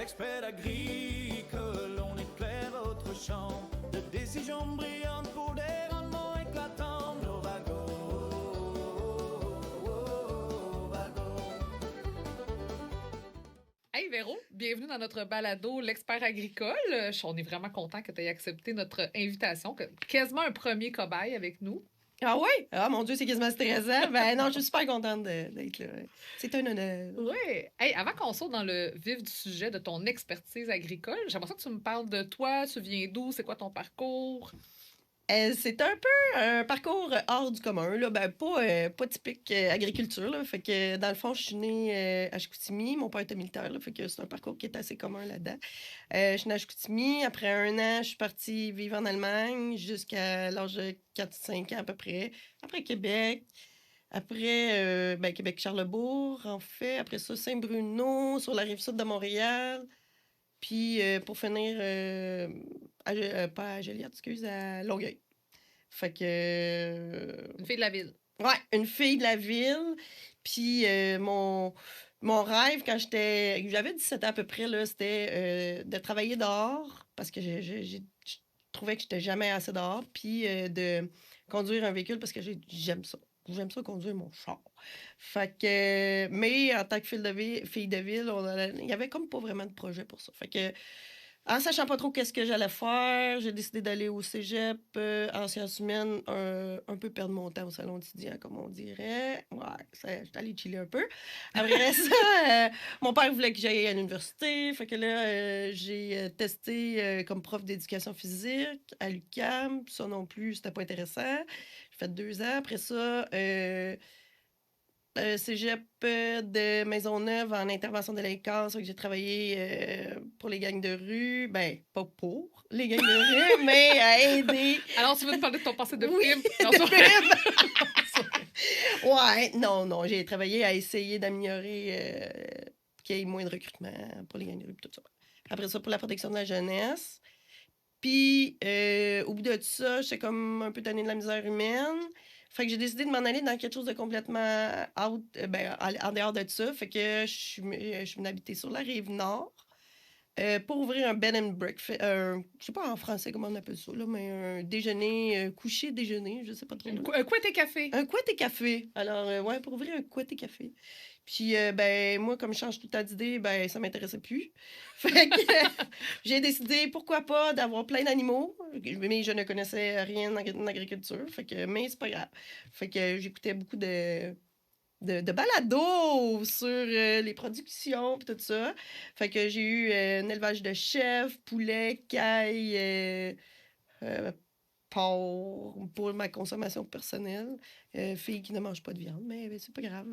expert agricole, on éclaire votre champ de décisions brillantes pour des rendements éclatants. Novago, Novago. Hey Véro, bienvenue dans notre balado L'Expert agricole. On est vraiment content que tu aies accepté notre invitation, quasiment un premier cobaye avec nous. Ah oui? Ah mon Dieu, c'est quasiment stressant. Ben non, je suis super contente d'être là. C'est un honneur. Oui. Hey, avant qu'on saute dans le vif du sujet de ton expertise agricole, j'aimerais ça que tu me parles de toi. Tu viens d'où? C'est quoi ton parcours? C'est un peu un parcours hors du commun, là. Ben, pas typique agriculture, là. Fait que, dans le fond, je suis née à Chicoutimi. Mon père était militaire, là. Fait que c'est un parcours qui est assez commun là-dedans. Je suis née à Chicoutimi. Après un an, je suis partie vivre en Allemagne jusqu'à l'âge de 4-5 ans à peu près. Après Québec. Après, Québec-Charlebourg, en fait. Après ça, Saint-Bruno, sur la rive sud de Montréal. Puis, pour finir, pas à Joliette, excuse, à Longueuil. Fait que... Une fille de la ville. ouais, une fille de la ville. Puis, mon rêve, quand j'avais 17 ans à peu près, là, c'était de travailler dehors, parce que je trouvais que j'étais jamais assez dehors. Puis, de conduire un véhicule, parce que j'aime ça. J'aime ça conduire mon char. Fait que, mais en tant que fille de ville, il y avait comme pas vraiment de projet pour ça. Fait que, en sachant pas trop qu'est-ce que j'allais faire, j'ai décidé d'aller au cégep en sciences humaines, un peu perdre mon temps au salon étudiant, comme on dirait. Ouais, j'étais allée chiller un peu. Après ça, mon père voulait que j'aille à l'université. Fait que là, j'ai testé comme prof d'éducation physique à l'UQAM. Ça non plus, c'était pas intéressant. J'ai fait 2 ans. Après ça, cégep de Maisonneuve en intervention de délinquance. Fait que j'ai travaillé pour les gangs de rue. Ben, pas pour les gangs de rue, mais à aider. Alors, tu veux te parler de ton passé de Oui, pimp? de Non, ça- Ouais, non, j'ai travaillé à essayer d'améliorer qu'il y ait moins de recrutement pour les gangs de rue et tout ça. Après ça, pour la protection de la jeunesse. Puis, au bout de ça, j'étais comme un peu tannée de la misère humaine. Fait que j'ai décidé de m'en aller dans quelque chose de complètement out, en dehors de ça. Fait que je suis venue habiter sur la rive nord pour ouvrir un bed and breakfast. Je sais pas en français comment on appelle ça, là, mais un déjeuner, coucher déjeuner, je sais pas trop. Un couette et café. Un couette et café. Alors, ouais, pour ouvrir un couette et café. Puis, moi, comme je change tout le temps d'idée, ça m'intéressait plus. Fait que j'ai décidé, pourquoi pas, d'avoir plein d'animaux. Mais je ne connaissais rien en agriculture. Mais c'est pas grave. Fait que j'écoutais beaucoup de balados sur les productions et tout ça. Fait que j'ai eu un élevage de chèvres, poulets, cailles, porc pour ma consommation personnelle. Fille qui ne mange pas de viande, mais c'est pas grave.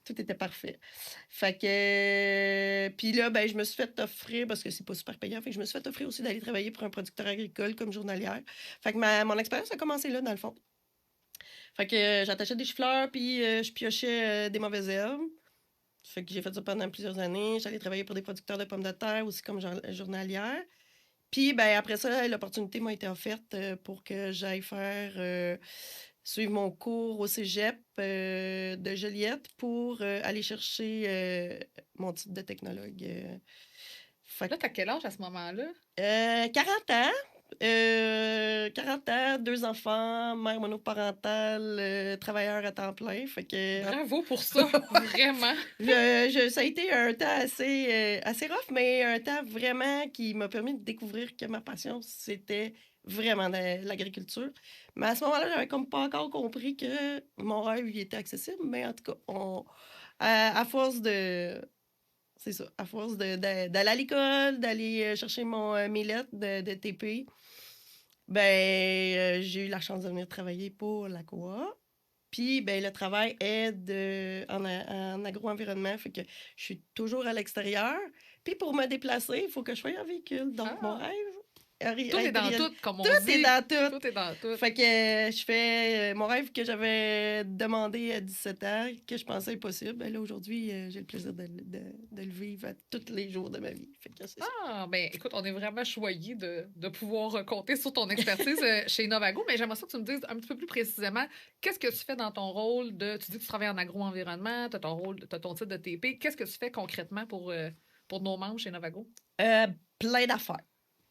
Tout était parfait. Fait que... Puis là, je me suis fait offrir, parce que c'est pas super payant, fait que je me suis fait offrir aussi d'aller travailler pour un producteur agricole comme journalière. Fait que mon expérience a commencé là, dans le fond. Fait que j'attachais des chou-fleurs, puis je piochais des mauvaises herbes. Fait que j'ai fait ça pendant plusieurs années. J'allais travailler pour des producteurs de pommes de terre aussi comme journalière. Puis, après ça, l'opportunité m'a été offerte pour que j'aille suivre mon cours au cégep de Joliette pour aller chercher mon titre de technologue. Fait Là, t'as quel âge à ce moment-là? 40 ans. 40 ans, 2 enfants, mère monoparentale, travailleur à temps plein. Fait que, Bravo pour ça, vraiment. ça a été un temps assez rough, mais un temps vraiment qui m'a permis de découvrir que ma passion, c'était vraiment l'agriculture. Mais à ce moment-là, j'avais comme pas encore compris que mon rêve il était accessible. Mais en tout cas, à force de... C'est ça, à force d'aller à l'école, d'aller chercher mes lettres de TP, j'ai eu la chance de venir travailler pour la coop. Puis, le travail est en agro-environnement, fait que je suis toujours à l'extérieur. Puis, pour me déplacer, il faut que je sois en véhicule. Donc, mon rêve... Tout est dans tout, comme on Tout dit. est dans tout. Tout est dans tout. Fait que je fais mon rêve que j'avais demandé à 17 ans, que je pensais impossible. Là, aujourd'hui, j'ai le plaisir de le vivre tous les jours de ma vie. Fait que c'est ça. Ah, ben écoute, on est vraiment choyés de pouvoir compter sur ton expertise chez Novago, mais j'aimerais ça que tu me dises un petit peu plus précisément qu'est-ce que tu fais dans ton rôle de... Tu dis que tu travailles en agro-environnement, tu as ton titre de TP. Qu'est-ce que tu fais concrètement pour pour nos membres chez Novago? Plein d'affaires.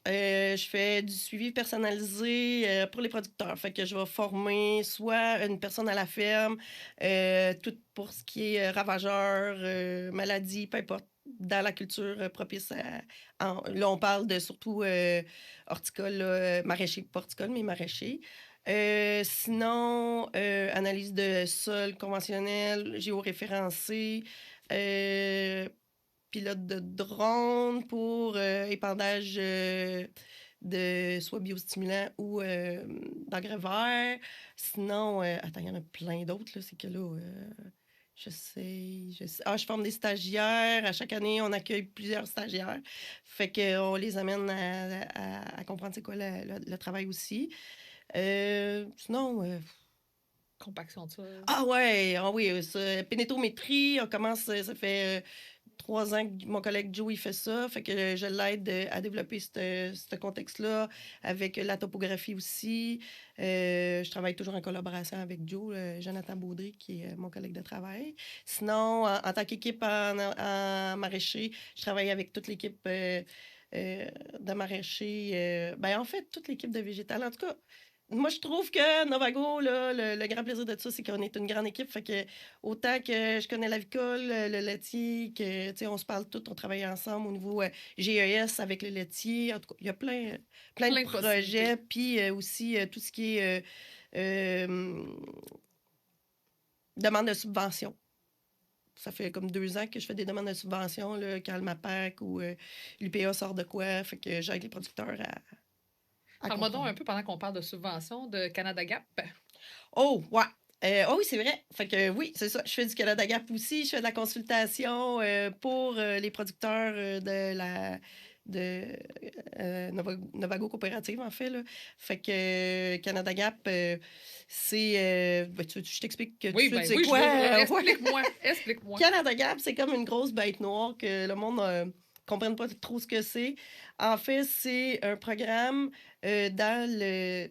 Je fais du suivi personnalisé pour les producteurs. Fait que je vais former soit une personne à la ferme, tout pour ce qui est ravageurs, maladies, peu importe, dans la culture propice là, on parle de surtout horticole, là, maraîcher, pas horticole, mais maraîcher. Sinon, analyse de sol conventionnel, géoréférencé, pilote de drone pour épandage de soit biostimulants ou d'engrais verts. Sinon, attends, il y en a plein d'autres, là. C'est que là, je sais. Ah, je forme des stagiaires. À chaque année, on accueille plusieurs stagiaires. Fait qu'on les amène à comprendre c'est quoi le travail aussi. Sinon, Compaction de ça. ah ouais, ah oui, ça, pénétométrie, on commence, ça fait 3 ans que mon collègue Joe il fait ça, fait que je l'aide à développer ce contexte-là, avec la topographie aussi. Je travaille toujours en collaboration avec Joe, Jonathan Baudry, qui est mon collègue de travail. Sinon, en tant qu'équipe en maraîcher, je travaille avec toute l'équipe de maraîcher. Ben, en fait, toute l'équipe de végétal. En tout cas, moi, je trouve que Novago, là, le grand plaisir de ça, c'est qu'on est une grande équipe. Fait que autant que je connais l'avicole, le laitier, que, tu sais, on se parle tout, on travaille ensemble au niveau GES avec le laitier. En tout cas, il y a plein Plein de de projets. Puis aussi, tout ce qui est demande de subvention. Ça fait comme 2 ans que je fais des demandes de subvention, là, quand le MAPAC ou l'UPA sort de quoi. Fait que j'aide les producteurs à Parle-moi donc comprendre. un peu, pendant qu'on parle de subventions, de Canada Gap. Oh, ouais. Oh oui, c'est vrai. Fait que oui, c'est ça. Je fais du Canada Gap aussi. Je fais de la consultation pour les producteurs de Novago Coopérative, en fait. Là. Fait que Canada Gap, c'est... ben, je t'explique que Oui, tout de ben suite, c'est oui, quoi? Ouais. explique-moi, explique-moi. Canada Gap, c'est comme une grosse bête noire que le monde ne comprenne pas trop ce que c'est. En fait, c'est un programme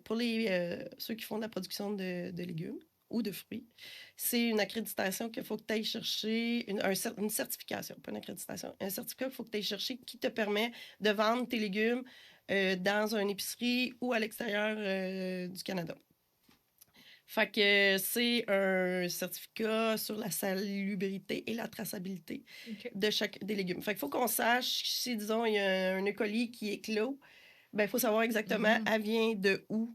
pour ceux qui font de la production de légumes ou de fruits. C'est une accréditation qu'il faut que tu ailles chercher, une certification, pas une accréditation, un certificat qu'il faut que tu ailles chercher qui te permet de vendre tes légumes dans une épicerie ou à l'extérieur du Canada. Fait que c'est un certificat sur la salubrité et la traçabilité OK. de chaque des légumes. Fait qu'il faut qu'on sache si, disons, il y a un E. coli qui est clos, ben il faut savoir exactement Mhm. elle vient de où,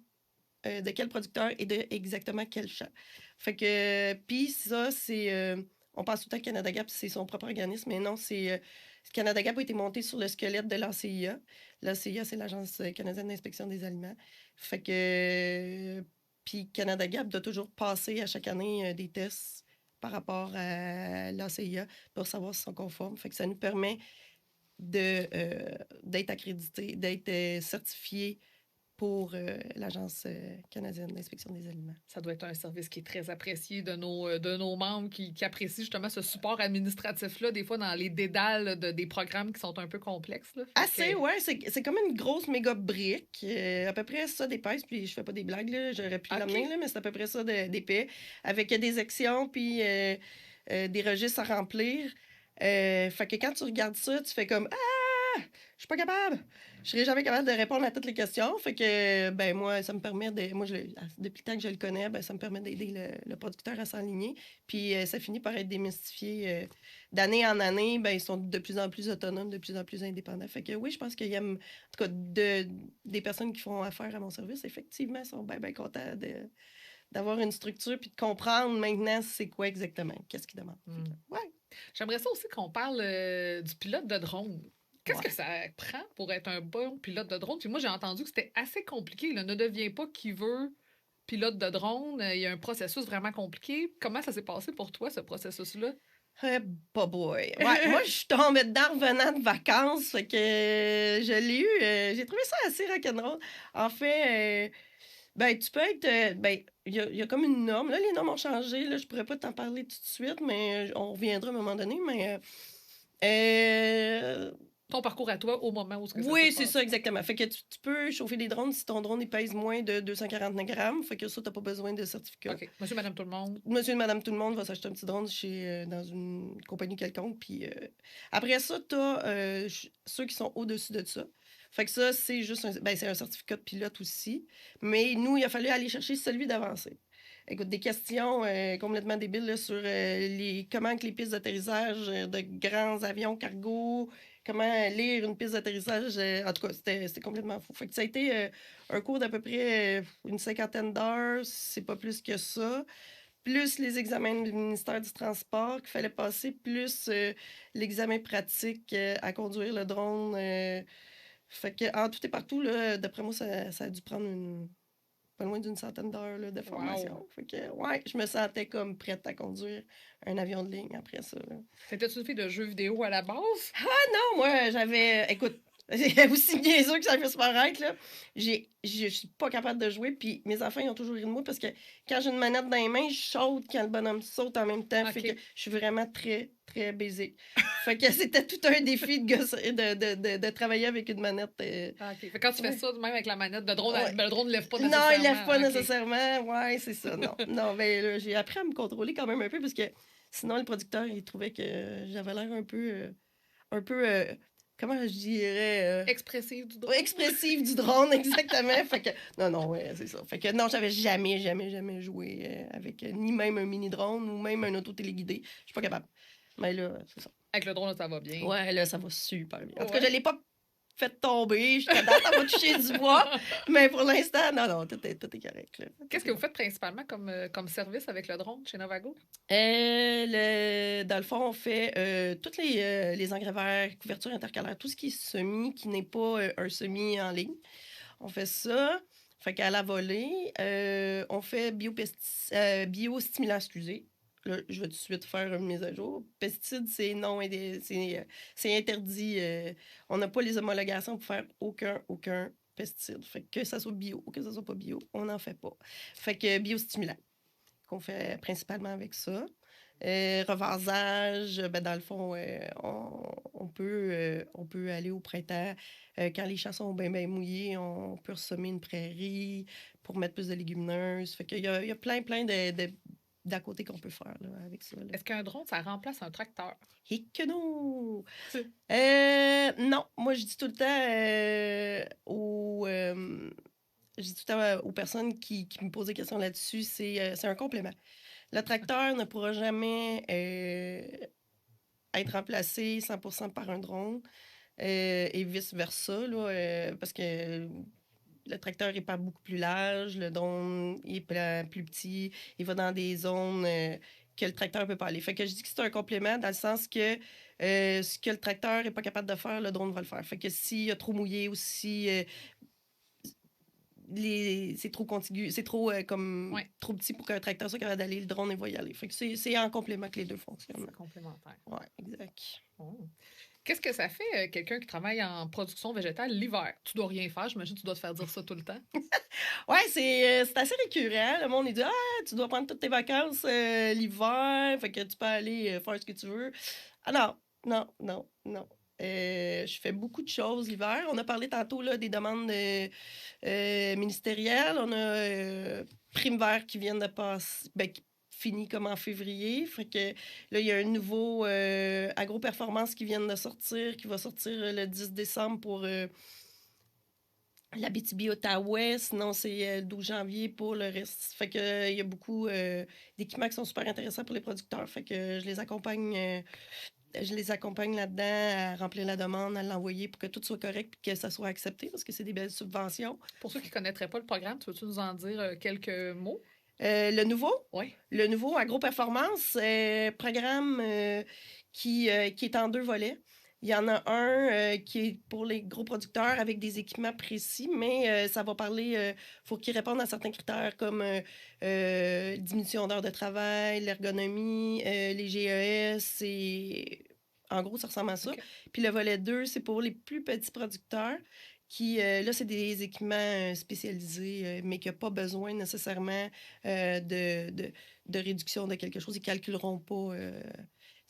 de quel producteur et de exactement quel champ. Fait que, puis ça, c'est... on pense tout le temps que Canada Gap, c'est son propre organisme, mais non, c'est... Canada Gap a été monté sur le squelette de l'ACIA. L'ACIA, c'est l'Agence canadienne d'inspection des aliments. Fait que... Puis Canada Gap doit toujours passer à chaque année des tests par rapport à l'ACIA pour savoir s'ils sont conformes. Fait que ça nous permet d'être accrédité, d'être certifié pour l'Agence canadienne d'inspection des aliments. Ça doit être un service qui est très apprécié de nos membres qui apprécient justement ce support administratif-là, des fois dans les dédales des programmes qui sont un peu complexes. Là. Assez, ouais. C'est comme une grosse méga brique. À peu près ça d'épaisse, puis je fais pas des blagues, là. J'aurais pu l'amener, là, mais c'est à peu près ça d'épais. Avec des sections, puis des registres à remplir. Fait que quand tu regardes ça, tu fais comme Ah! Je suis pas capable! Je serais jamais capable de répondre à toutes les questions. Fait que, ben, moi, ça me permet de. Moi, depuis le temps que je le connais, ben, ça me permet d'aider le producteur à s'enligner. Puis ça finit par être démystifié. D'année en année, ben, ils sont de plus en plus autonomes, de plus en plus indépendants. Fait que oui, je pense qu'il y a, en tout cas, des personnes qui font affaire à mon service, effectivement, sont bien, bien contents d'avoir une structure puis de comprendre maintenant c'est quoi exactement, qu'est-ce qu'ils demandent. Mm. Ouais. J'aimerais ça aussi qu'on parle du pilote de drone. Qu'est-ce Ouais. que ça prend pour être un bon pilote de drone? Puis moi, j'ai entendu que c'était assez compliqué. Là. Ne deviens pas qui veut pilote de drone. Il y a un processus vraiment compliqué. Comment ça s'est passé pour toi, ce processus-là? Pas boy. Ouais, moi, je suis tombée dedans revenant de vacances. Fait que je l'ai eu. J'ai trouvé ça assez rock'n'roll. En fait, ben, tu peux être. Ben, il y a comme une norme. Là, les normes ont changé. Là, je pourrais pas t'en parler tout de suite, mais on reviendra à un moment donné. Mais ton parcours à toi au moment où ce que ça Oui, s'est c'est passé. ça, exactement. Fait que tu peux chauffer des drones si ton drone il pèse moins de 249 grammes. Fait que ça, t'as pas besoin de certificat. OK. Monsieur, madame, tout le monde. Monsieur et madame tout le monde va s'acheter un petit drone dans une compagnie quelconque. Puis après ça, t'as ceux qui sont au-dessus de ça. Fait que ça, c'est juste c'est un certificat de pilote aussi. Mais nous, il a fallu aller chercher celui d'avancé. Écoute, des questions complètement débiles là, sur comment que les pistes d'atterrissage de grands avions cargo, comment lire une piste d'atterrissage. En tout cas, c'était complètement fou. Fait que ça a été un cours d'à peu près une 50aine d'heures, c'est pas plus que ça. Plus les examens du ministère du Transport qu'il fallait passer, plus l'examen pratique à conduire le drone. Fait que en tout et partout, là, d'après moi, ça a dû prendre pas loin d'une centaine d'heures là, de formation. Wow. Fait que, ouais, je me sentais comme prête à conduire un avion de ligne après ça. Là. T'étais-tu une fille de jeux vidéo à la base? Non, moi, j'avais. Écoute, aussi niaiseux que ça puisse paraître, là. Je suis pas capable de jouer, puis mes enfants, ils ont toujours ri de moi parce que quand j'ai une manette dans les mains, je saute quand le bonhomme saute en même temps. Fait OK. que je suis vraiment très, très basique. Fait que c'était tout un défi de travailler avec une manette. Ah, OK. Fait que quand tu fais Ouais. ça, même avec la manette, le drone, Ouais. ben, le drone ne lève pas Non, nécessairement. il lève pas OK. nécessairement. Ouais, c'est ça. Non, non, ben là, j'ai appris à me contrôler quand même un peu parce que sinon, le producteur, il trouvait que j'avais l'air un peu, comment je dirais, Expressive du drone. expressive du drone, exactement. Fait que, non, ouais, c'est ça. Fait que non, j'avais jamais joué avec ni même un mini-drone ou même un auto-téléguidé. Je suis pas capable. Mais là, c'est ça. Avec le drone, là, ça va bien. Ouais, là, ça va super bien. En tout cas, Ouais. je l'ai pas fait tomber. Jusqu'à date, ça va toucher du bois. Mais pour l'instant, non, tout est correct. Là. Qu'est-ce que vous faites principalement comme service avec le drone chez Novago? Dans le fond, on fait tous les engraveurs, couvertures intercalaires, tout ce qui est semi, qui n'est pas un semi en ligne. On fait ça. Fait qu'à la volée, on fait biostimulant, excusez. Là, je vais tout de suite faire une mise à jour. Pesticides, c'est non, c'est interdit. On n'a pas les homologations pour faire aucun pesticide. Fait que ça soit bio ou que ça soit pas bio, on n'en fait pas. Fait que biostimulant, qu'on fait principalement avec ça. Revasage, ben dans le fond, on peut aller au printemps. Quand les champs sont bien mouillés, on peut ressemer une prairie pour mettre plus de légumineuses. Fait qu'il y a plein d'à côté qu'on peut faire là, avec ça. Là. Est-ce qu'un drone, ça remplace un tracteur? Et que non! C'est- Non, moi je dis tout le temps je dis tout le temps aux personnes qui me posent des questions là-dessus, c'est un complément. Le tracteur ne pourra jamais être remplacé 100% par un drone et vice-versa, là, parce que le tracteur est pas beaucoup plus large, le drone est plus petit, il va dans des zones que le tracteur ne peut pas aller. Fait que je dis que c'est un complément dans le sens que ce que le tracteur n'est pas capable de faire, le drone va le faire. Fait que s'il y a trop mouillé ou si c'est trop contigu, c'est trop Ouais. trop petit pour qu'un tracteur soit capable d'aller, le drone il va y aller. Fait que c'est en complément que les deux fonctionnent. C'est complémentaire. Ouais, exact. Oh. Qu'est-ce que ça fait, quelqu'un qui travaille en production végétale l'hiver? Tu dois rien faire, j'imagine que tu dois te faire dire ça tout le temps. Ouais, c'est assez récurrent. Le monde, il dit « Ah, tu dois prendre toutes tes vacances l'hiver, fait que tu peux aller faire ce que tu veux. » Ah non. Je fais beaucoup de choses l'hiver. On a parlé tantôt là, des demandes ministérielles. On a Prime Vert qui vient de passer, qui finit comme en février. Fait que là, il y a un nouveau Agro-Performance qui vient de sortir, qui va sortir le 10 décembre pour l'Abitibi-Outaouais. Sinon, c'est le 12 janvier pour le reste. Fait que il y a beaucoup d'équipements qui sont super intéressants pour les producteurs. Fait que je les accompagne. Je les accompagne là-dedans à remplir la demande, à l'envoyer pour que tout soit correct et que ça soit accepté parce que c'est des belles subventions. Pour ceux qui ne connaîtraient pas le programme, tu veux-tu nous en dire quelques mots? Le Oui. nouveau Agro-Performance, programme qui est en 2 volets. Il y en a un qui est pour les gros producteurs avec des équipements précis, mais ça va parler, faut qu'ils répondent à certains critères comme diminution d'heures de travail, l'ergonomie, les GES, en gros, ça ressemble à ça. OK. Puis le volet 2, c'est pour les plus petits producteurs qui, là, c'est des équipements spécialisés, mais qui n'ont pas besoin nécessairement de réduction de quelque chose. Ils ne calculeront pas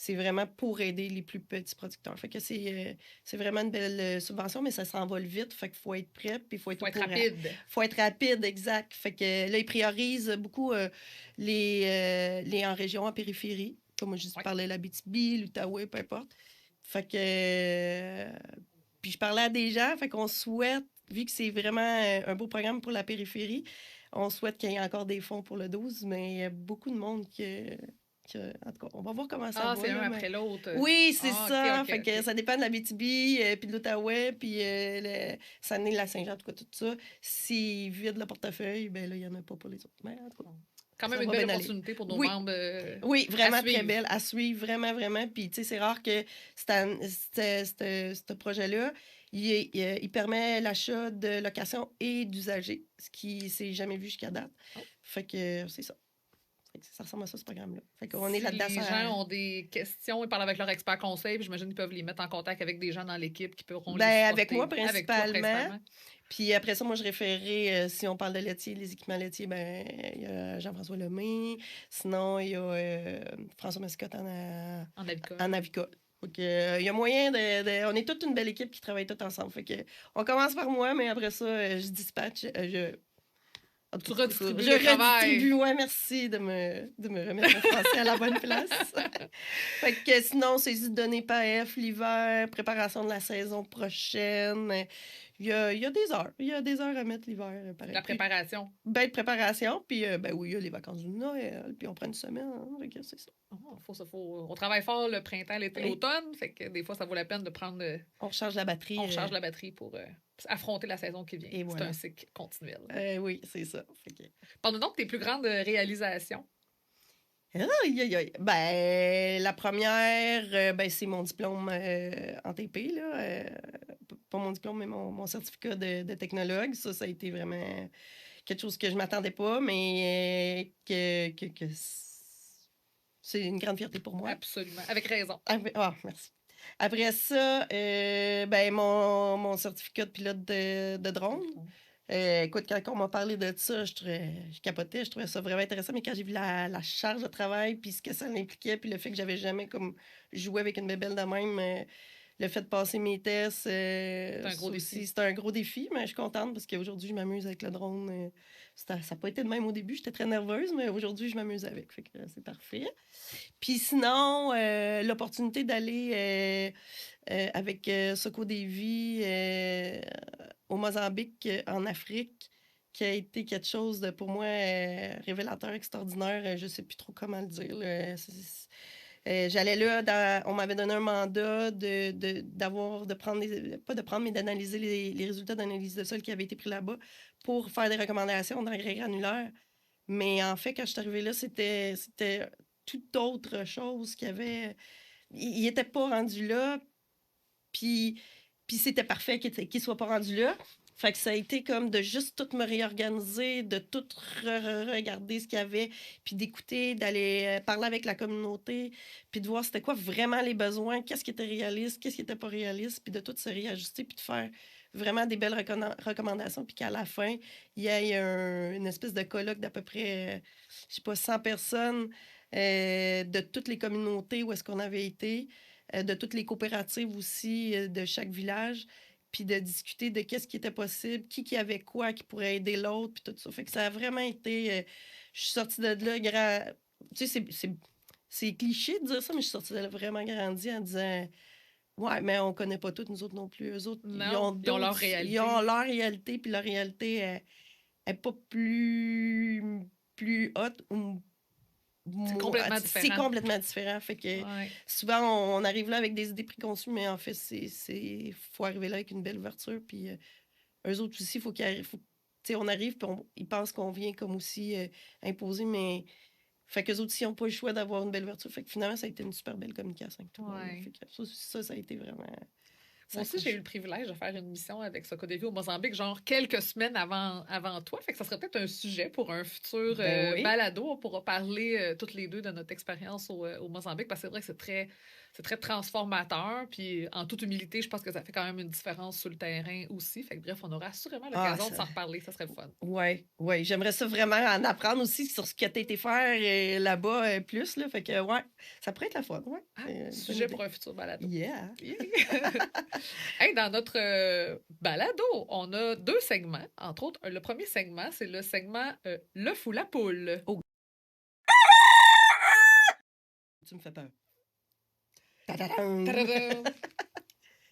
c'est vraiment pour aider les plus petits producteurs. Fait que c'est vraiment une belle subvention, mais ça s'envole vite. Fait qu'il faut être prêt, puis il faut être Faut au être courant. rapide. Faut être rapide, exact. Fait que là, ils priorisent beaucoup les en région, en périphérie. Comme je Ouais. parlais, l'Abitibi, l'Outaouais, peu importe. Fait que... puis je parlais à des gens, fait qu'on souhaite, vu que c'est vraiment un beau programme pour la périphérie, on souhaite qu'il y ait encore des fonds pour le 12, mais il y a beaucoup de monde en tout cas, on va voir comment ça Ah, va. c'est un là, mais- après l'autre. Oui, c'est Ah, ça. ok, Fait que ok. ça dépend de l'Abitibi, puis de l'Outaouais, puis Saguenay, la Saint-Jean, en tout cas, tout ça. S'ils vident le portefeuille, ben là, il n'y en a pas pour les autres. Mais en tout cas, Quand même ça une va belle bien aller. opportunité pour nos Oui. membres. Oui, vraiment à très suivre. belle, à suivre, vraiment, vraiment. Puis, tu sais, c'est rare que ce projet-là, il permet l'achat de location et d'usagers, ce qui s'est jamais vu jusqu'à date. Oh. Fait que c'est ça. Fait que ça ressemble à ça, ce programme-là. Fait qu'on est Si là-dedans. les gens ont des questions, ils parlent avec leur expert conseil, puis j'imagine qu'ils peuvent les mettre en contact avec des gens dans l'équipe qui pourront les Ben, supporter. avec moi, Avec toi, principalement. Puis après ça, moi, je référerai, si on parle de laitier, les équipements laitiers, ben, il y a Jean-François Lemay. Sinon, il y a François Mascotte En avicole. en avicole. Donc, il y a moyen on est toute une belle équipe qui travaille tout ensemble. Fait que, on commence par moi, mais après ça, je dispatche. En tout Tu cas, redistribues je le travail. redistribue. Ouais, merci de me remettre le français à la bonne place. Fait que sinon, saisie de données PAF, l'hiver, préparation de la saison prochaine. Il y a des heures. Il y a des heures à mettre l'hiver. Pareil. La préparation. Ben, de préparation. Puis, ben oui, il y a les vacances du Noël. Puis, on prend une semaine. Hein, fait que c'est ça. On travaille fort le printemps, l'été, Oui. l'automne. Fait que des fois, ça vaut la peine de prendre. On recharge la batterie. On recharge la batterie pour affronter la saison qui vient. Et C'est voilà. un cycle continuel. Oui, c'est ça. Fait que... Parle-nous donc de tes plus grandes réalisations. Aïe, aïe, aïe. Ben, la première, ben, c'est mon diplôme en TP, là. Pas mon diplôme, mais mon certificat de technologue. Ça a été vraiment quelque chose que je m'attendais pas, mais que c'est une grande fierté pour moi. Absolument. Avec raison. Merci. Après ça, ben, mon certificat de pilote de drone. Écoute, quand on m'a parlé de ça, je capotais, je trouvais ça vraiment intéressant, mais quand j'ai vu la charge de travail, puis ce que ça impliquait, puis le fait que j'avais jamais comme joué avec une bébelle de même, le fait de passer mes tests, un gros défi. c'est un gros défi, mais je suis contente parce qu'aujourd'hui, je m'amuse avec le drone. Ça n'a pas été de même au début, j'étais très nerveuse, mais aujourd'hui, je m'amuse avec, fait que c'est parfait. Puis sinon, l'opportunité d'aller avec Soko Devi au Mozambique, en Afrique, qui a été quelque chose de, pour moi, révélateur, extraordinaire. Je ne sais plus trop comment le dire. Là. J'allais là, on m'avait donné un mandat de prendre, pas de prendre, mais d'analyser les résultats d'analyse de sol qui avaient été pris là-bas pour faire des recommandations d'engrais granulaires. Mais en fait, quand je suis arrivée là, c'était toute autre chose qu'il y avait. Il n'était pas rendu là. Puis c'était parfait qu'il ne soit pas rendu là. Fait que ça a été comme de juste tout me réorganiser, de tout regarder ce qu'il y avait, puis d'écouter, d'aller parler avec la communauté, puis de voir c'était quoi vraiment les besoins, qu'est-ce qui était réaliste, qu'est-ce qui n'était pas réaliste, puis de tout se réajuster, puis de faire vraiment des belles recommandations, puis qu'à la fin, il y ait une espèce de colloque d'à peu près, je sais pas, 100 personnes de toutes les communautés où est-ce qu'on avait été, de toutes les coopératives aussi de chaque village, puis de discuter de qu'est-ce qui était possible, qui avait quoi, qui pourrait aider l'autre, puis tout ça. Fait que ça a vraiment été... je suis sortie de là, tu sais, c'est cliché de dire ça, mais je suis sortie de là vraiment grandie en disant... Ouais, mais on connaît pas toutes, nous autres non plus. Eux autres, Non, ils ont leur réalité. Ils ont leur réalité, puis leur réalité est pas plus haute ou c'est complètement différent. C'est complètement différent. Fait que souvent, on arrive là avec des idées préconçues, mais en fait, faut arriver là avec une belle ouverture. Puis eux autres aussi, faut qu'ils arrivent. On arrive, puis ils pensent qu'on vient comme aussi imposer, mais. Fait qu'eux autres, ils n'ont pas le choix d'avoir une belle ouverture. Fait que finalement, ça a été une super belle communication avec tout le monde. Fait que ça a été vraiment. Moi aussi, j'ai eu le privilège de faire une mission avec Soko Devi au Mozambique, genre quelques semaines avant toi. Fait que ça serait peut-être un sujet pour un futur balado. On pourra parler toutes les deux de notre expérience au Mozambique, parce que c'est vrai que c'est très c'est très transformateur. Puis, en toute humilité, je pense que ça fait quand même une différence sur le terrain aussi. Fait que bref, on aura assurément l'occasion de ça... s'en reparler. Ça serait le fun. Ouais, ouais. J'aimerais ça vraiment en apprendre aussi sur ce que tu as été faire là-bas plus. Là. Fait que, ouais, ça pourrait être la fun. Ouais. Ah, C'est une bonne sujet idée. pour un futur balado. Yeah. Yeah. Hey, dans notre balado, on a 2 segments. Entre autres, le premier segment, c'est le segment l'œuf ou la poule. Oh. Tu me fais peur. Ta-da-dam! Tadadam!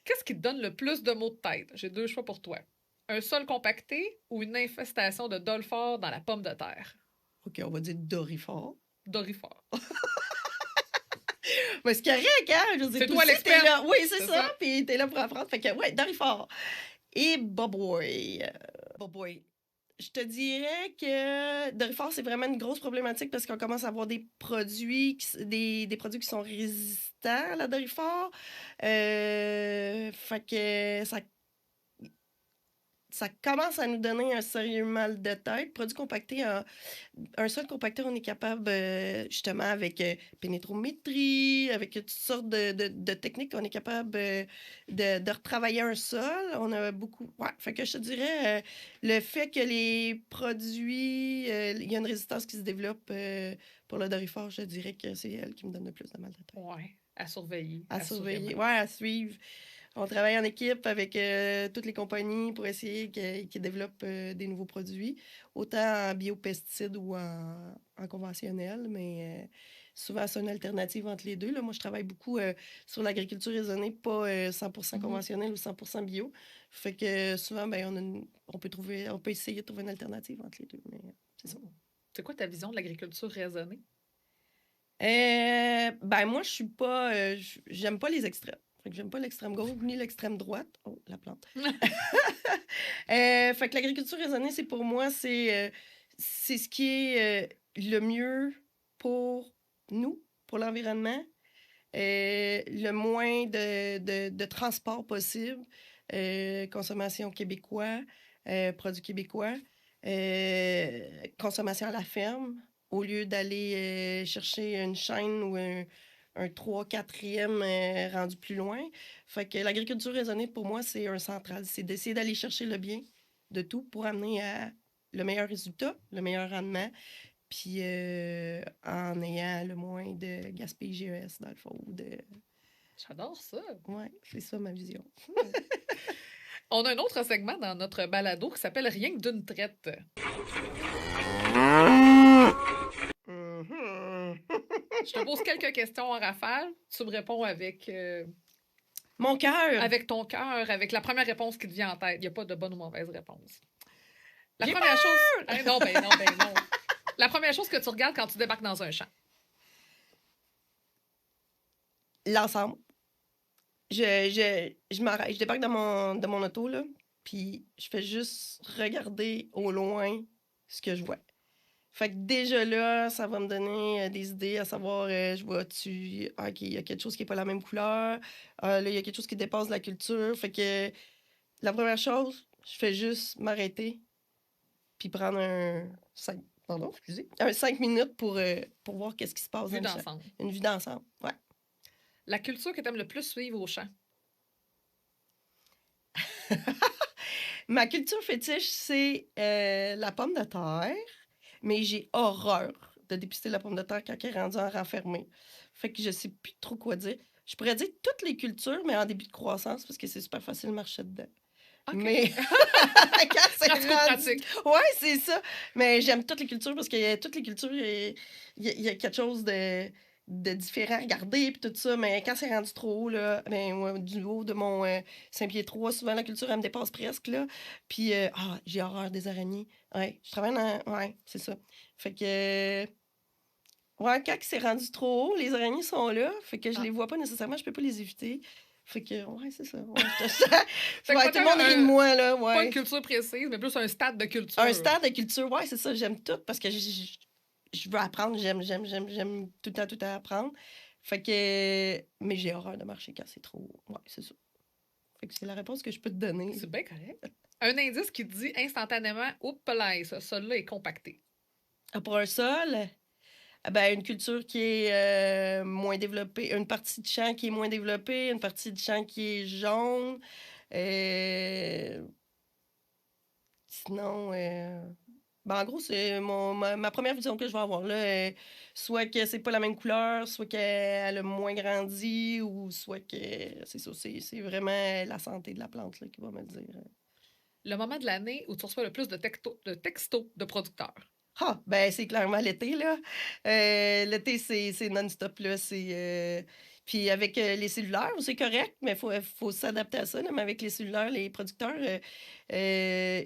Qu'est-ce qui te donne le plus de maux de tête? J'ai 2 choix pour toi. Un sol compacté ou une infestation de dolphins dans la pomme de terre? OK, on va dire Dorifort. Dorifort. Mais c'est correct, hein? Je veux dire, C'est toi aussi, l'expert. t'es là. Oui, c'est C'est ça. ça. Puis t'es là pour apprendre. Fait que, ouais, Dorifort. Et Boboy. Boboy. Je te dirais que Dorifort, c'est vraiment une grosse problématique parce qu'on commence à avoir des produits des produits qui sont résistants à la Dorifort. Fait que ça commence à nous donner un sérieux mal de tête. Produit compacté, un sol compacté, on est capable, justement, avec pénétrométrie, avec toutes sortes de techniques, on est capable de retravailler un sol. On a beaucoup... Ouais, fait que je te dirais, le fait que les produits, il y a une résistance qui se développe pour le Dorifort, je dirais que c'est elle qui me donne le plus de mal de tête. Ouais, à surveiller. À surveiller, assurément. ouais, à suivre. On travaille en équipe avec toutes les compagnies pour essayer qu'ils développent des nouveaux produits, autant en biopesticides ou en conventionnel, mais souvent c'est une alternative entre les deux. Là. Moi, je travaille beaucoup sur l'agriculture raisonnée, pas 100% conventionnel ou 100% bio. Fait que souvent, ben, on peut essayer de trouver une alternative entre les deux, mais c'est ça. C'est quoi ta vision de l'agriculture raisonnée? Ben moi, je suis pas. J'aime pas les extrêmes. Fait que j'aime pas l'extrême gauche ni l'extrême droite. Oh, la plante. Fait que l'agriculture raisonnée, c'est pour moi, c'est ce qui est le mieux pour nous, pour l'environnement. Le moins de transport possible. Consommation québécois, produits québécois. Consommation à la ferme, au lieu d'aller chercher une chaîne ou un 3, 4e rendu plus loin. Fait que l'agriculture raisonnée, pour moi, c'est un central. C'est d'essayer d'aller chercher le bien de tout pour amener à le meilleur résultat, le meilleur rendement, puis en ayant le moins de gaspillage GES, dans le fond. J'adore ça. Ouais, c'est ça ma vision. On a un autre segment dans notre balado qui s'appelle Rien que d'une traite. Mhm. Je te pose quelques questions en rafale. Tu me réponds avec, Mon cœur! avec ton cœur, avec la première réponse qui te vient en tête. Il n'y a pas de bonne ou mauvaise réponse. La J'ai première chose. Hein, non, ben non, ben non. La première chose que tu regardes quand tu débarques dans un champ. L'ensemble. Je m'arrête, je débarque de mon auto, là, puis je fais juste regarder au loin ce que je vois. Fait que déjà là, ça va me donner des idées à savoir, je vois-tu, OK, il y a quelque chose qui n'est pas la même couleur, là, il y a quelque chose qui dépasse la culture. Fait que la première chose, je fais juste m'arrêter, puis prendre un 5 minutes pour voir qu'est-ce qui se passe Vue dans le champ. d'ensemble. Une vue d'ensemble, ouais. La culture que tu aimes le plus suivre au champ. Ma culture fétiche, c'est la pomme de terre, mais j'ai horreur de dépister la pomme de terre quand elle est rendue en renfermée. Fait que je sais plus trop quoi dire. Je pourrais dire toutes les cultures, mais en début de croissance, parce que c'est super facile de marcher dedans. OK. Mais quand c'est Pratico-pratique. Ouais, c'est ça. Mais j'aime toutes les cultures parce que toutes les cultures, il y a quelque chose de différent à regarder puis tout ça. Mais quand c'est rendu trop haut, là, ben, moi, du haut de mon 5 pieds 3, souvent la culture, elle me dépasse presque. Là. Puis, j'ai horreur des araignées. Ouais, je travaille dans... Ouais, c'est ça. Fait que... Ouais, quand c'est rendu trop haut, les araignées sont là. Fait que je les vois pas nécessairement, je peux pas les éviter. Fait que, ouais, c'est ça. Ouais, Fait que ouais, pas tout le monde tant rit de moi, là. Pas Ouais. une culture précise, mais plus un stade de culture. Un stade de culture, ouais, c'est ça. J'aime tout parce que je veux apprendre. J'aime tout le temps apprendre. Fait que... Mais j'ai horreur de marcher quand c'est trop haut. Ouais, c'est ça. Fait que c'est la réponse que je peux te donner. C'est bien correct. Un indice qui te dit instantanément, oups, là, ce sol-là est compacté. Pour un sol, Ben, une culture qui est moins développée, une partie de champ qui est moins développée, une partie de champ qui est jaune. Euh, Sinon, ben, en gros, c'est ma première vision que je vais avoir là. Soit que c'est pas la même couleur, soit qu'elle a moins grandi, ou soit que c'est ça, c'est vraiment la santé de la plante là, qui va me le dire. Le moment de l'année où tu reçois le plus de textos de producteurs. Ah, ben c'est clairement l'été, là. L'été, c'est non-stop, là. Puis avec les cellulaires, c'est correct, mais faut s'adapter à ça, là. Mais avec les cellulaires, les producteurs, euh,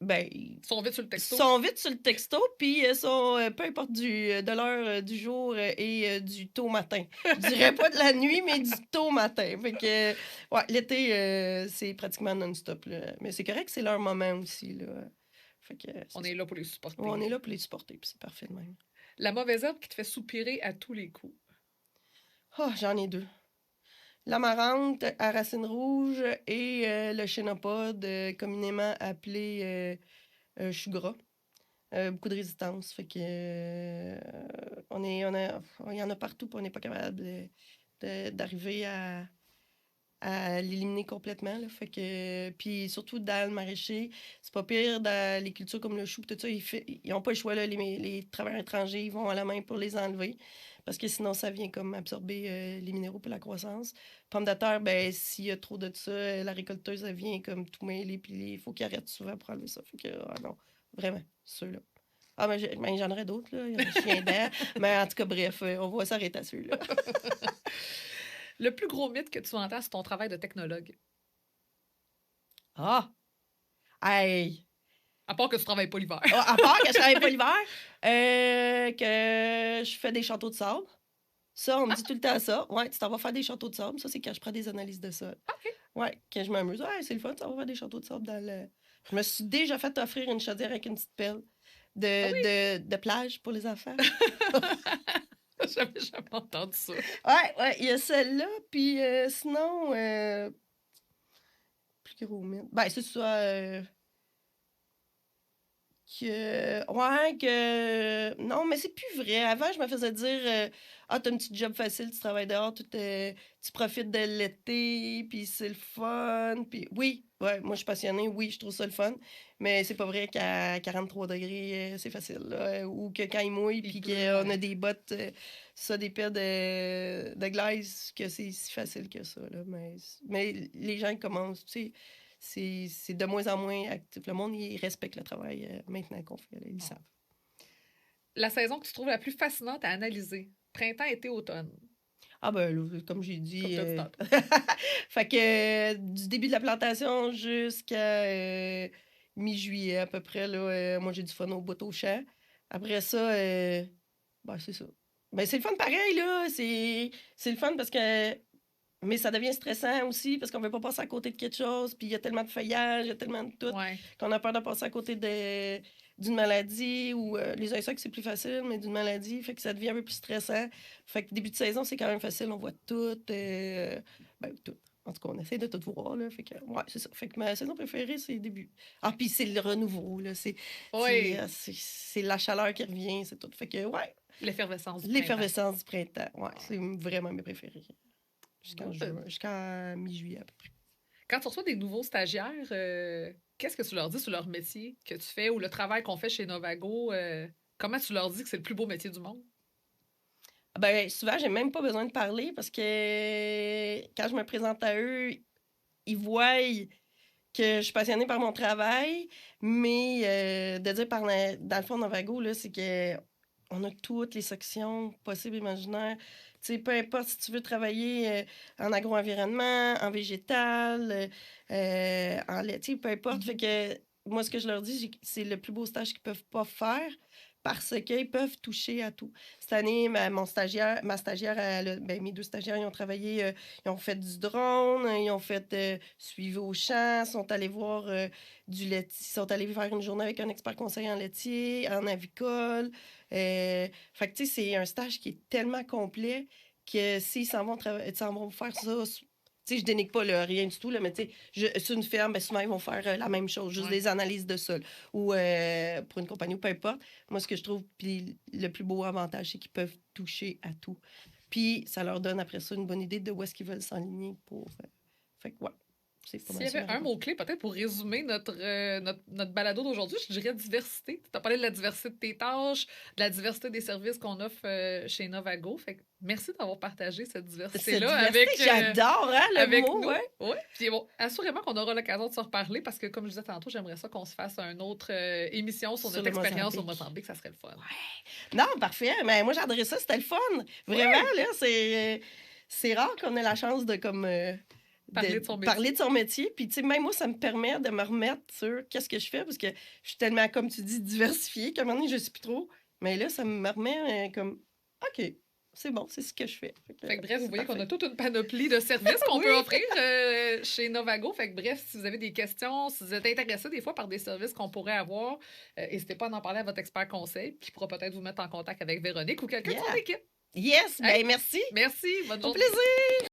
ben, ils Ils sont vite sur le texto. sont vite sur le texto, puis sont, peu importe de l'heure du jour et du tôt matin. Je dirais pas de la nuit, mais du tôt matin. Fait que, ouais, l'été, c'est pratiquement non-stop, là. Mais c'est correct, c'est leur moment aussi, là. Fait que, On c'est est là pour les supporter. on est là pour les supporter, puis c'est parfait de même. La mauvaise herbe qui te fait soupirer à tous les coups. Ah, j'en ai deux. L'amarante à racines rouges et le chénopode, communément appelé chou gras. Beaucoup de résistance. Fait que il y en a partout, puis on n'est pas capable d'arriver à l'éliminer complètement. Là. Fait que, puis surtout dans le maraîcher, c'est pas pire dans les cultures comme le chou, tout ça, ils n'ont pas le choix. Là, les travailleurs étrangers, ils vont à la main pour les enlever. Parce que sinon, ça vient comme absorber les minéraux pour la croissance. Pomme de terre, ben, s'il y a trop de ça, la récolteuse, elle vient comme tout mêler, puis il faut qu'il arrête souvent pour enlever ça. Fait que, ah non, vraiment, ceux-là. Ah, mais j'en aurais d'autres, là. Il y a le chien d'air. Mais en tout cas, bref, on va s'arrêter à ceux-là. Le plus gros mythe que tu entends sur ton travail de technologue. Ah! Hey! À part que tu travailles pas l'hiver. À part que je travaille pas l'hiver, que je fais des châteaux de sable. Ça, on me dit tout le temps ça. Ouais, tu t'en vas faire des châteaux de sable. Ça, c'est quand je prends des analyses de sol. OK. Ouais, quand je m'amuse. Ouais, c'est le fun, tu vas faire des châteaux de sable dans le. Je me suis déjà fait offrir une chaudière avec une petite pelle de plage pour les enfants. J'avais jamais entendu ça. Ouais, il y a celle-là. Puis sinon, plus gros mythe. Ben, c'est ça. Non, mais c'est plus vrai. Avant, je me faisais dire ah, t'as un petit job facile, tu travailles dehors, tu profites de l'été, puis c'est le fun. Puis oui, ouais, moi je suis passionnée, oui, je trouve ça le fun. Mais c'est pas vrai qu'à 43 degrés, c'est facile. Là, ou que quand il mouille, puis qu'on a des bottes, des paires de glace, que c'est si facile que ça. Là. Mais les gens qui commencent, tu sais. C'est de moins en moins actif. Le monde, il respecte le travail maintenant qu'on fait. Là, ils savent. La saison que tu trouves la plus fascinante à analyser. Printemps, été, automne. Ah ben, là, comme j'ai dit... Comme t'as dit tantôt. fait que du début de la plantation jusqu'à mi-juillet à peu près, là, moi, j'ai du fun au bout au champ. Après ça, ben, c'est ça. Ben, c'est le fun pareil, là. C'est le fun parce que... Mais ça devient stressant aussi parce qu'on ne veut pas passer à côté de quelque chose. Puis il y a tellement de feuillage, il y a tellement de tout Ouais. qu'on a peur de passer à côté d'une maladie ou les insectes, c'est plus facile, mais d'une maladie. Fait que ça devient un peu plus stressant. Fait que début de saison, c'est quand même facile. On voit tout. Ben, tout. En tout cas, on essaie de tout voir. Là. Fait que, ouais, c'est ça. Fait que ma saison préférée, c'est le début. Ah, puis c'est le renouveau. Là. Oui. C'est la chaleur qui revient. C'est tout. Fait que, ouais. L'effervescence du printemps. L'effervescence du printemps. Ouais, c'est vraiment mes préférés. Jusqu'en mi-juillet à peu près. Quand tu reçois des nouveaux stagiaires, qu'est-ce que tu leur dis sur leur métier que tu fais ou le travail qu'on fait chez Novago? Comment tu leur dis que c'est le plus beau métier du monde? Ben, souvent, j'ai même pas besoin de parler parce que quand je me présente à eux, ils voient que je suis passionnée par mon travail, mais de dire dans le fond, Novago, là, c'est que on a toutes les sections possibles et imaginaires. Tu sais, peu importe si tu veux travailler en agro-environnement, en végétal, en laitier, peu importe. Fait que moi, ce que je leur dis, c'est le plus beau stage qu'ils peuvent pas faire parce qu'ils peuvent toucher à tout. Cette année, ma stagiaire, mes deux stagiaires, ils ont travaillé, ils ont fait du drone, ils ont fait suivi au champ, sont allés voir du laitier, sont allés faire une journée avec un expert conseiller en laitier, en avicole. Fait que, tu sais, c'est un stage qui est tellement complet que s'ils s'en vont faire ça, tu Tu sais, je dénigre pas là, rien du tout, là, mais tu sais, sur une ferme, ben, souvent, ils vont faire la même chose, juste Ouais. des analyses de sol. Ou pour une compagnie, ou peu importe. Moi, ce que je trouve, puis le plus beau avantage, c'est qu'ils peuvent toucher à tout. Puis ça leur donne après ça une bonne idée de où est-ce qu'ils veulent s'enligner pour. Fait que, ouais. C'est pas S'il mal y ça, avait ma un réponse. mot-clé, peut-être pour résumer notre balado d'aujourd'hui, je dirais diversité. Tu as parlé de la diversité de tes tâches, de la diversité des services qu'on offre chez Novago. Fait que merci d'avoir partagé cette Cette diversité-là diversité, j'adore, hein, le avec mot, nous. ouais. Ouais. Puis bon, assurément qu'on aura l'occasion de se reparler parce que, comme je disais tantôt, j'aimerais ça qu'on se fasse une autre émission sur Sur notre le expérience au Mozambique. Mozambique. Ça serait le fun. Non, parfait. Mais moi, j'adorais ça. C'était le fun. Vraiment, là, c'est rare qu'on ait la chance de comme Parler de son métier. parler de son métier. Puis, tu sais, même moi, ça me permet de me remettre sur qu'est-ce que je fais parce que je suis tellement, comme tu dis, diversifiée qu'à un moment donné, je ne sais plus trop. Mais là, ça me remet comme OK, c'est bon, c'est ce que je fais. Fait que bref, vous c'est voyez qu'on a parfait. toute une panoplie de services qu'on Oui. peut offrir chez Novago. Fait que bref, si vous avez des questions, si vous êtes intéressé des fois par des services qu'on pourrait avoir, n'hésitez pas à en parler à votre expert conseil qui pourra peut-être vous mettre en contact avec Véronique ou quelqu'un de son Yeah. équipe. Yes, ben Hey. merci. Merci, bonne Au journée. plaisir.